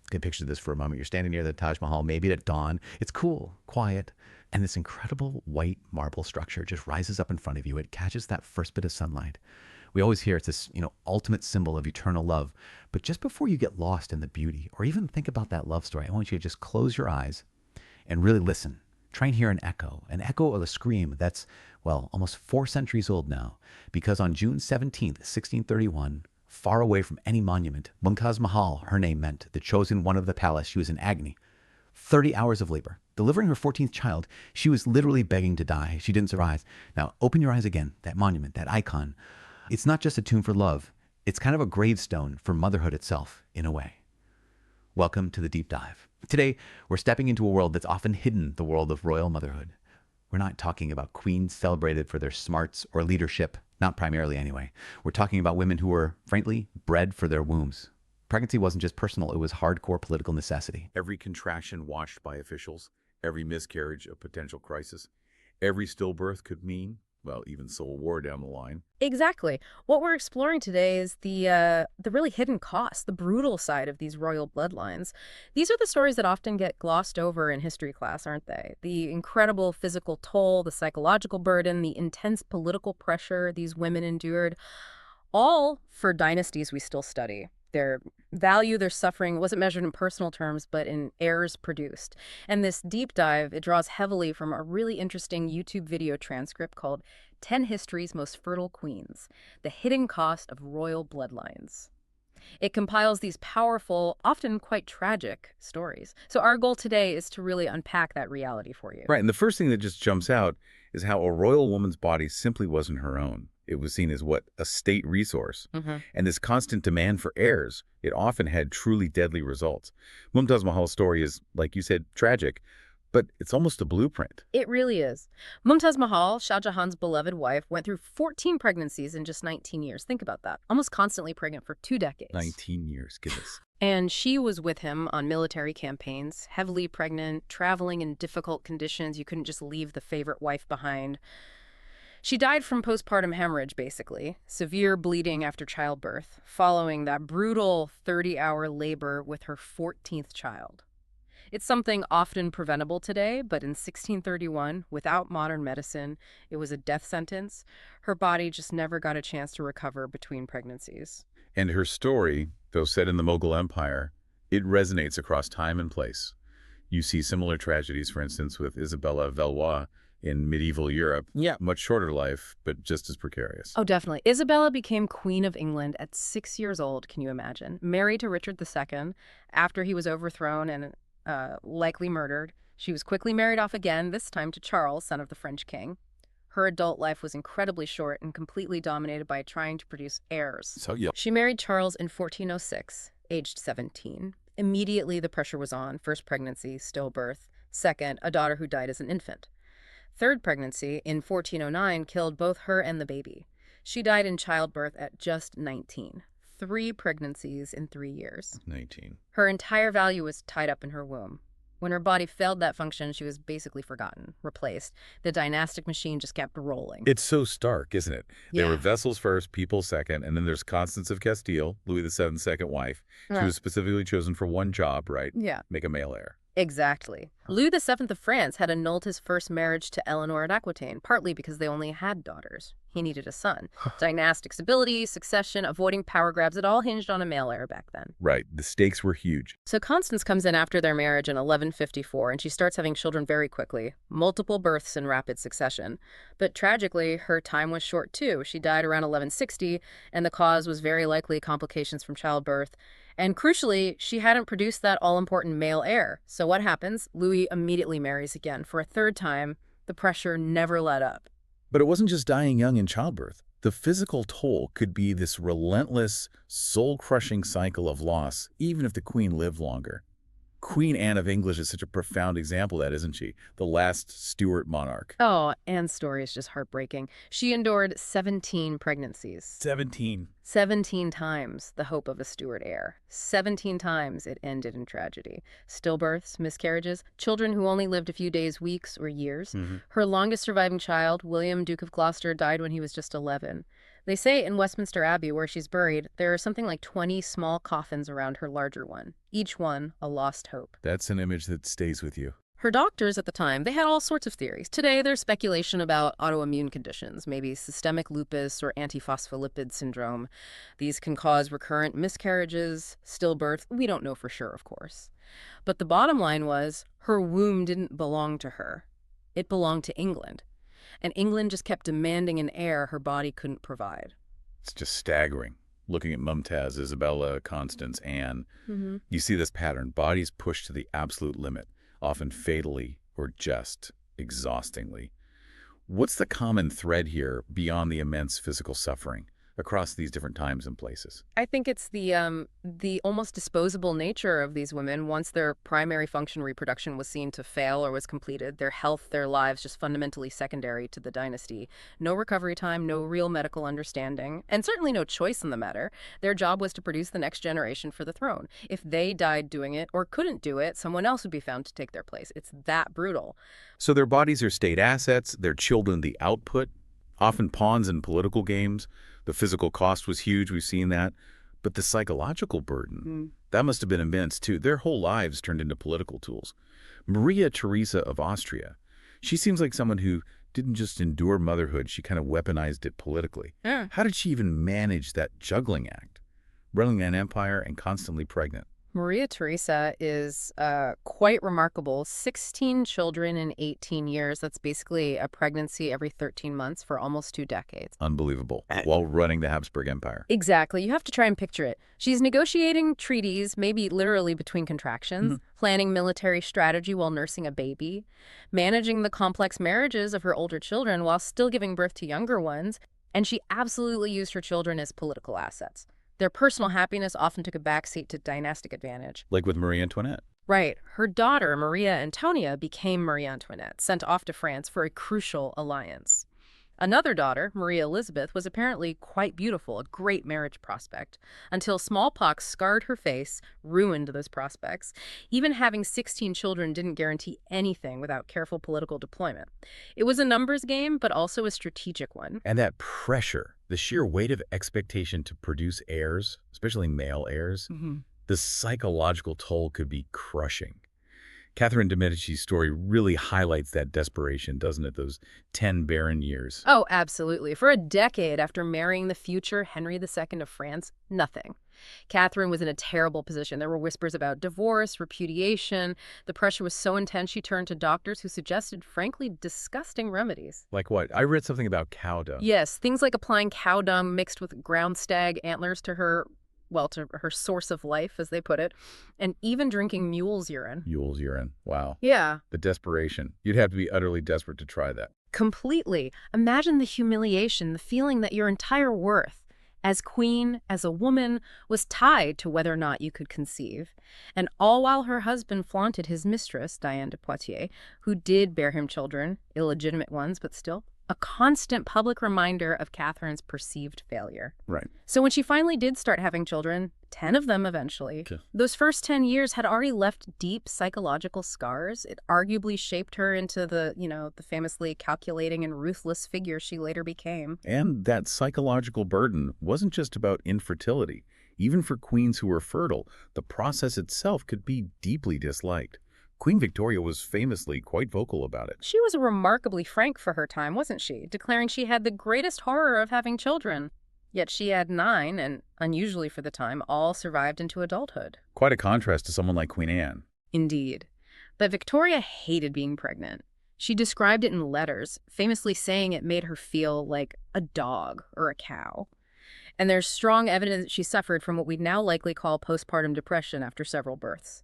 Okay, picture this for a moment. You're standing near the Taj Mahal, maybe at dawn. It's cool, quiet, and this incredible white marble structure just rises up in front of you. It catches that first bit of sunlight. We always hear it's this, ultimate symbol of eternal love. But just before you get lost in the beauty, or even think about that love story, I want you to just close your eyes and really listen. Try and hear an echo of a scream that's, well, almost 4 centuries old now. Because on June 17th, 1631, far away from any monument, Mumtaz Mahal, her name meant, the chosen one of the palace, she was in agony. 30 hours of labor. Delivering her 14th child, she was literally begging to die. She didn't survive. Now, open your eyes again. That monument, that icon. It's not just a tomb for love. It's kind of a gravestone for motherhood itself, in a way. Welcome to the Deep Dive. Today, we're stepping into a world that's often hidden, the world of royal motherhood. We're not talking about queens celebrated for their smarts or leadership, not primarily anyway. We're talking about women who were, frankly, bred for their wombs. Pregnancy wasn't just personal, it was hardcore political necessity. Every contraction watched by officials, every miscarriage a potential crisis, every stillbirth could mean, well, even civil war down the line. Exactly. What we're exploring today is the really hidden cost, the brutal side of these royal bloodlines. These are the stories that often get glossed over in history class, aren't they? The incredible physical toll, the psychological burden, the intense political pressure these women endured, all for dynasties we still study. Their value, their suffering wasn't measured in personal terms, but in heirs produced. And this deep dive, it draws heavily from a really interesting YouTube video transcript called 10 History's Most Fertile Queens, The Hidden Cost of Royal Bloodlines. It compiles these powerful, often quite tragic stories. So our goal today is to really unpack that reality for you. Right, and the first thing that just jumps out is how a royal woman's body simply wasn't her own. It was seen as a state resource. And this constant demand for heirs, it often had truly deadly results. Mumtaz Mahal's story is, like you said, tragic, but it's almost a blueprint. It really is. Mumtaz Mahal, Shah Jahan's beloved wife, went through 14 pregnancies in just 19 years. Think about that. Almost constantly pregnant for 2 decades. 19 years, goodness. And she was with him on military campaigns, heavily pregnant, traveling in difficult conditions. You couldn't just leave the favorite wife behind. She died from postpartum hemorrhage, basically, severe bleeding after childbirth, following that brutal 30-hour labor with her 14th child. It's something often preventable today, but in 1631, without modern medicine, it was a death sentence. Her body just never got a chance to recover between pregnancies. And her story, though set in the Mughal Empire, it resonates across time and place. You see similar tragedies, for instance, with Isabella Valois in medieval Europe. Yeah. Much shorter life, but just as precarious. Oh, definitely. Isabella became Queen of England at 6 years old, can you imagine? Married to Richard II after he was overthrown and likely murdered. She was quickly married off again, this time to Charles, son of the French king. Her adult life was incredibly short and completely dominated by trying to produce heirs. So, yeah. She married Charles in 1406, aged 17. Immediately, the pressure was on. First pregnancy, stillbirth. Second, a daughter who died as an infant. Third pregnancy, in 1409, killed both her and the baby. She died in childbirth at just 19. 3 pregnancies in 3 years. 19. Her entire value was tied up in her womb. When her body failed that function, she was basically forgotten, replaced. The dynastic machine just kept rolling. It's so stark, isn't it? Yeah. There were vessels first, people second, and then there's Constance of Castile, Louis VII's second wife. She was specifically chosen for one job, right? Yeah. Make a male heir. Exactly. Louis VII of France had annulled his first marriage to Eleanor at Aquitaine, partly because they only had daughters. He needed a son. Dynastic stability, succession, avoiding power grabs, it all hinged on a male heir back then. Right. The stakes were huge. So Constance comes in after their marriage in 1154, and she starts having children very quickly, multiple births in rapid succession. But tragically, her time was short too. She died around 1160, and the cause was very likely complications from childbirth. And crucially, she hadn't produced that all-important male heir. So what happens? Louis immediately marries again. For a third time, the pressure never let up. But it wasn't just dying young in childbirth. The physical toll could be this relentless, soul-crushing cycle of loss, even if the queen lived longer. Queen Anne of England is such a profound example of that, isn't she? The last Stuart monarch. Oh, Anne's story is just heartbreaking. She endured 17 pregnancies. 17. 17 times the hope of a Stuart heir. 17 times it ended in tragedy. Stillbirths, miscarriages, children who only lived a few days, weeks, or years. Her longest surviving child, William, Duke of Gloucester, died when he was just 11. They say in Westminster Abbey, where she's buried, there are something like 20 small coffins around her larger one, each one a lost hope. That's an image that stays with you. Her doctors at the time, they had all sorts of theories. Today, there's speculation about autoimmune conditions, maybe systemic lupus or antiphospholipid syndrome. These can cause recurrent miscarriages, stillbirth. We don't know for sure, of course. But the bottom line was, her womb didn't belong to her. It belonged to England. And England just kept demanding an heir her body couldn't provide. It's just staggering. Looking at Mumtaz, Isabella, Constance, Anne, you see this pattern. Bodies pushed to the absolute limit, often fatally or just exhaustingly. What's the common thread here beyond the immense physical suffering across these different times and places? I think it's the almost disposable nature of these women. Once their primary function, reproduction, was seen to fail or was completed, their health, their lives just fundamentally secondary to the dynasty. No recovery time, no real medical understanding, and certainly no choice in the matter. Their job was to produce the next generation for the throne. If they died doing it or couldn't do it, someone else would be found to take their place. It's that brutal. So their bodies are state assets, their children the output, often pawns in political games. The physical cost was huge, we've seen that. But the psychological burden, that must have been immense too. Their whole lives turned into political tools. Maria Theresa of Austria, she seems like someone who didn't just endure motherhood, she kind of weaponized it politically. Yeah. How did she even manage that juggling act? Running an empire and constantly pregnant. Maria Theresa is quite remarkable. 16 children in 18 years. That's basically a pregnancy every 13 months for almost 2 decades. Unbelievable. While running the Habsburg Empire. Exactly. You have to try and picture it. She's negotiating treaties, maybe literally between contractions, planning military strategy while nursing a baby, managing the complex marriages of her older children while still giving birth to younger ones. And she absolutely used her children as political assets. Their personal happiness often took a backseat to dynastic advantage. Like with Marie Antoinette. Right. Her daughter, Maria Antonia, became Marie Antoinette, sent off to France for a crucial alliance. Another daughter, Maria Elizabeth, was apparently quite beautiful, a great marriage prospect, until smallpox scarred her face, ruined those prospects. Even having 16 children didn't guarantee anything without careful political deployment. It was a numbers game, but also a strategic one. And that pressure, the sheer weight of expectation to produce heirs, especially male heirs, the psychological toll could be crushing. Catherine de' Medici's story really highlights that desperation, doesn't it? Those 10 barren years. Oh, absolutely. For a decade after marrying the future Henry II of France, nothing. Catherine was in a terrible position. There were whispers about divorce, repudiation. The pressure was so intense she turned to doctors who suggested, frankly, disgusting remedies. Like what? I read something about cow dung. Yes, things like applying cow dung mixed with ground stag antlers to her source of life, as they put it, and even drinking mule's urine. Mule's urine. Wow. Yeah. The desperation. You'd have to be utterly desperate to try that. Completely. Imagine the humiliation, the feeling that your entire worth as queen, as a woman, was tied to whether or not you could conceive. And all while her husband flaunted his mistress, Diane de Poitiers, who did bear him children, illegitimate ones, but still, a constant public reminder of Catherine's perceived failure. Right. So when she finally did start having children, 10 of them eventually, those first 10 years had already left deep psychological scars. It arguably shaped her into the famously calculating and ruthless figure she later became. And that psychological burden wasn't just about infertility. Even for queens who were fertile, the process itself could be deeply disliked. Queen Victoria was famously quite vocal about it. She was remarkably frank for her time, wasn't she? Declaring she had the greatest horror of having children. Yet she had 9, and unusually for the time, all survived into adulthood. Quite a contrast to someone like Queen Anne. Indeed. But Victoria hated being pregnant. She described it in letters, famously saying it made her feel like a dog or a cow. And there's strong evidence that she suffered from what we'd now likely call postpartum depression after several births.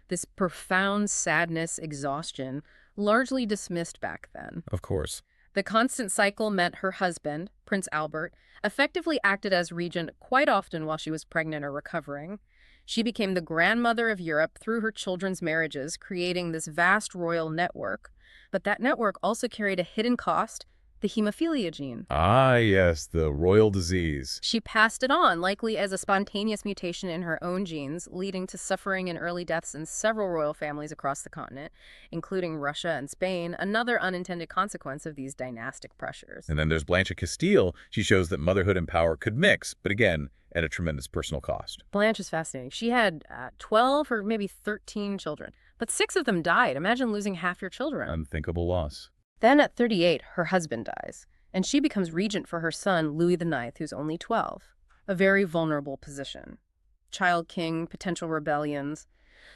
This profound sadness, exhaustion, largely dismissed back then. Of course. The constant cycle meant her husband, Prince Albert, effectively acted as regent quite often while she was pregnant or recovering. She became the grandmother of Europe through her children's marriages, creating this vast royal network. But that network also carried a hidden cost The hemophilia gene. Ah, yes, the royal disease. She passed it on, likely as a spontaneous mutation in her own genes, leading to suffering and early deaths in several royal families across the continent, including Russia and Spain, another unintended consequence of these dynastic pressures. And then there's Blanche of Castile. She shows that motherhood and power could mix, but again, at a tremendous personal cost. Blanche is fascinating. She had 12 or maybe 13 children, but 6 of them died. Imagine losing half your children. Unthinkable loss. Then at 38, her husband dies, and she becomes regent for her son, Louis IX, who's only 12. A very vulnerable position. Child king, potential rebellions.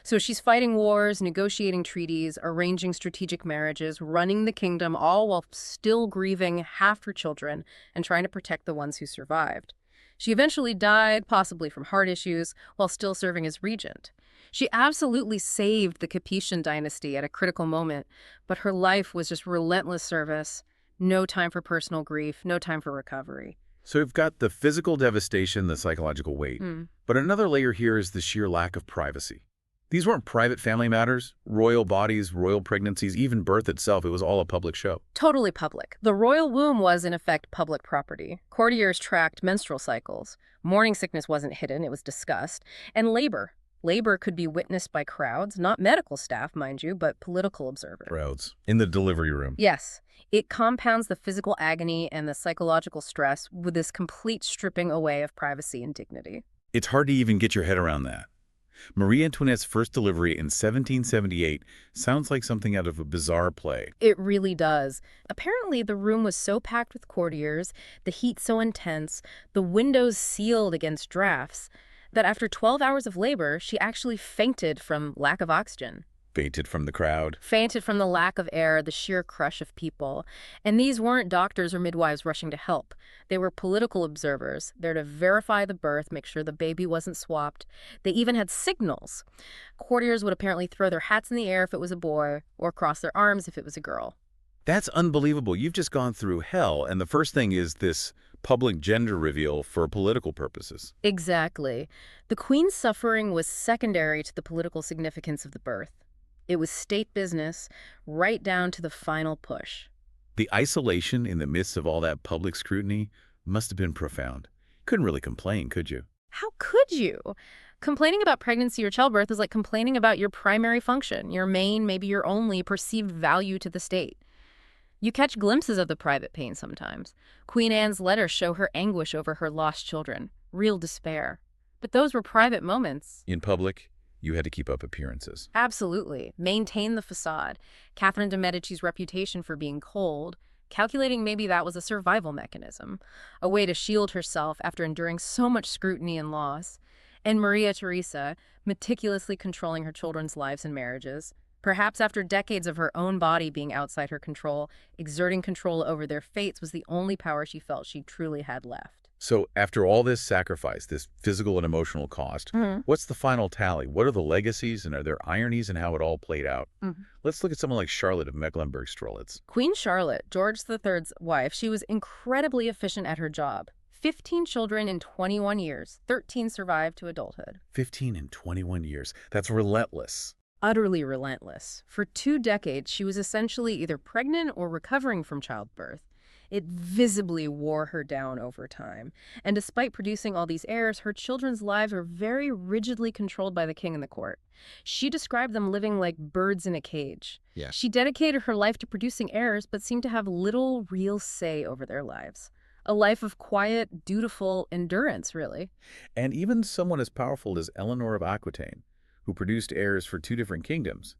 So she's fighting wars, negotiating treaties, arranging strategic marriages, running the kingdom, all while still grieving half her children and trying to protect the ones who survived. She eventually died, possibly from heart issues, while still serving as regent. She absolutely saved the Capetian dynasty at a critical moment, but her life was just relentless service, no time for personal grief, no time for recovery. So we've got the physical devastation, the psychological weight. But another layer here is the sheer lack of privacy. These weren't private family matters, royal bodies, royal pregnancies, even birth itself. It was all a public show. Totally public. The royal womb was, in effect, public property. Courtiers tracked menstrual cycles. Morning sickness wasn't hidden, it was discussed. And labor. Labor could be witnessed by crowds, not medical staff, mind you, but political observers. Crowds. In the delivery room. Yes. It compounds the physical agony and the psychological stress with this complete stripping away of privacy and dignity. It's hard to even get your head around that. Marie Antoinette's first delivery in 1778 sounds like something out of a bizarre play. It really does. Apparently, the room was so packed with courtiers, the heat so intense, the windows sealed against drafts, that after 12 hours of labor, she actually fainted from lack of oxygen. Fainted from the crowd. Fainted from the lack of air, the sheer crush of people. And these weren't doctors or midwives rushing to help. They were political observers, there to verify the birth, make sure the baby wasn't swapped. They even had signals. Courtiers would apparently throw their hats in the air if it was a boy, or cross their arms if it was a girl. That's unbelievable. You've just gone through hell, and the first thing is this public gender reveal for political purposes. Exactly. The Queen's suffering was secondary to the political significance of the birth. It was state business, right down to the final push. The isolation in the midst of all that public scrutiny must have been profound. Couldn't really complain, could you? How could you? Complaining about pregnancy or childbirth is like complaining about your primary function, your main, maybe your only perceived value to the state. You catch glimpses of the private pain sometimes. Queen Anne's letters show her anguish over her lost children, real despair. But those were private moments. In public, you had to keep up appearances. Absolutely. Maintain the facade. Catherine de' Medici's reputation for being cold, calculating maybe that was a survival mechanism, a way to shield herself after enduring so much scrutiny and loss. And Maria Theresa, meticulously controlling her children's lives and marriages, perhaps after decades of her own body being outside her control, exerting control over their fates was the only power she felt she truly had left. So after all this sacrifice, this physical and emotional cost, what's the final tally? What are the legacies, and are there ironies in how it all played out? Let's look at someone like Charlotte of Mecklenburg-Strelitz. Queen Charlotte, George III's wife, she was incredibly efficient at her job. 15 children in 21 years. 13 survived to adulthood. 15 in 21 years. That's relentless. Utterly relentless. For 2 decades, she was essentially either pregnant or recovering from childbirth. It visibly wore her down over time. And despite producing all these heirs, her children's lives were very rigidly controlled by the king and the court. She described them living like birds in a cage. Yeah. She dedicated her life to producing heirs, but seemed to have little real say over their lives. A life of quiet, dutiful endurance, really. And even someone as powerful as Eleanor of Aquitaine, who produced heirs for 2 different kingdoms,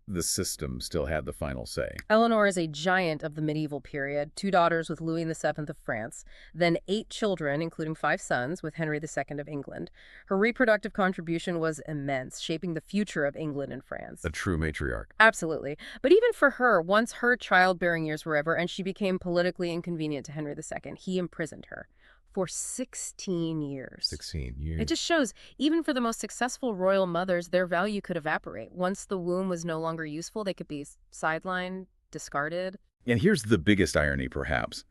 the system still had the final say. Eleanor is a giant of the medieval period, 2 daughters with Louis VII of France, then 8 children, including 5 sons, with Henry II of England. Her reproductive contribution was immense, shaping the future of England and France. A true matriarch. Absolutely. But even for her, once her childbearing years were over and she became politically inconvenient to Henry II, he imprisoned her for 16 years. 16 years. It just shows, even for the most successful royal mothers, their value could evaporate. Once the womb was no longer useful, they could be sidelined, discarded. And here's the biggest irony, perhaps.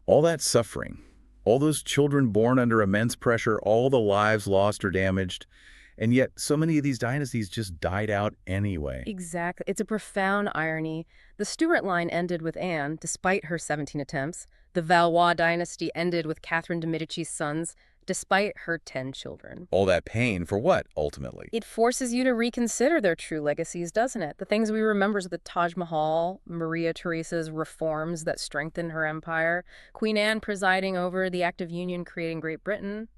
All that suffering, all those children born under immense pressure, all the lives lost or damaged, And yet, so many of these dynasties just died out anyway. Exactly. It's a profound irony. The Stuart line ended with Anne, despite her 17 attempts. The Valois dynasty ended with Catherine de' Medici's sons, despite her 10 children. All that pain for what, ultimately? It forces you to reconsider their true legacies, doesn't it? The things we remember are the Taj Mahal, Maria Theresa's reforms that strengthened her empire, Queen Anne presiding over the Act of Union creating Great Britain.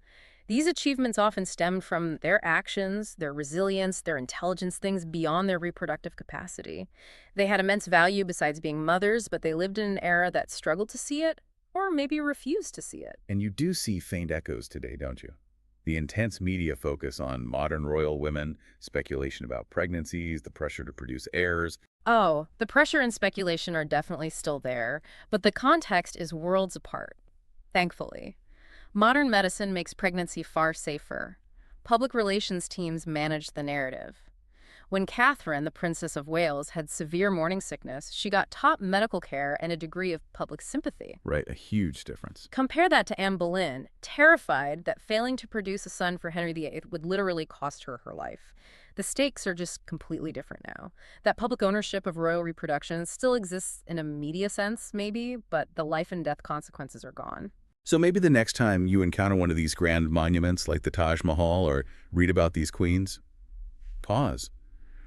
These achievements often stemmed from their actions, their resilience, their intelligence, things beyond their reproductive capacity. They had immense value besides being mothers, but they lived in an era that struggled to see it, or maybe refused to see it. And you do see faint echoes today, don't you? The intense media focus on modern royal women, speculation about pregnancies, the pressure to produce heirs. Oh, the pressure and speculation are definitely still there, but the context is worlds apart, thankfully. Modern medicine makes pregnancy far safer. Public relations teams manage the narrative. When Catherine, the Princess of Wales, had severe morning sickness, she got top medical care and a degree of public sympathy. Right, a huge difference. Compare that to Anne Boleyn, terrified that failing to produce a son for Henry VIII would literally cost her her life. The stakes are just completely different now. That public ownership of royal reproduction still exists in a media sense, maybe, but the life and death consequences are gone. So maybe the next time you encounter one of these grand monuments like the Taj Mahal or read about these queens, pause.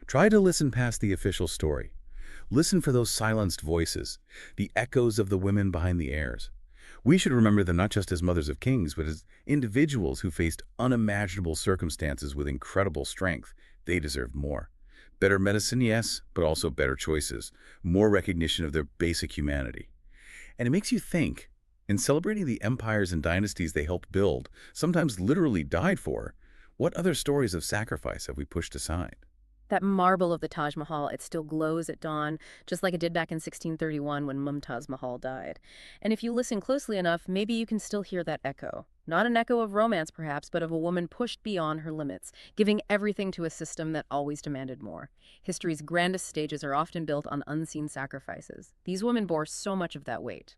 Try to listen past the official story. Listen for those silenced voices, the echoes of the women behind the heirs. We should remember them not just as mothers of kings, but as individuals who faced unimaginable circumstances with incredible strength. They deserve more. Better medicine, yes, but also better choices, more recognition of their basic humanity. And it makes you think, in celebrating the empires and dynasties they helped build, sometimes literally died for, what other stories of sacrifice have we pushed aside? That marble of the Taj Mahal, it still glows at dawn, just like it did back in 1631 when Mumtaz Mahal died. And if you listen closely enough, maybe you can still hear that echo. Not an echo of romance, perhaps, but of a woman pushed beyond her limits, giving everything to a system that always demanded more. History's grandest stages are often built on unseen sacrifices. These women bore so much of that weight.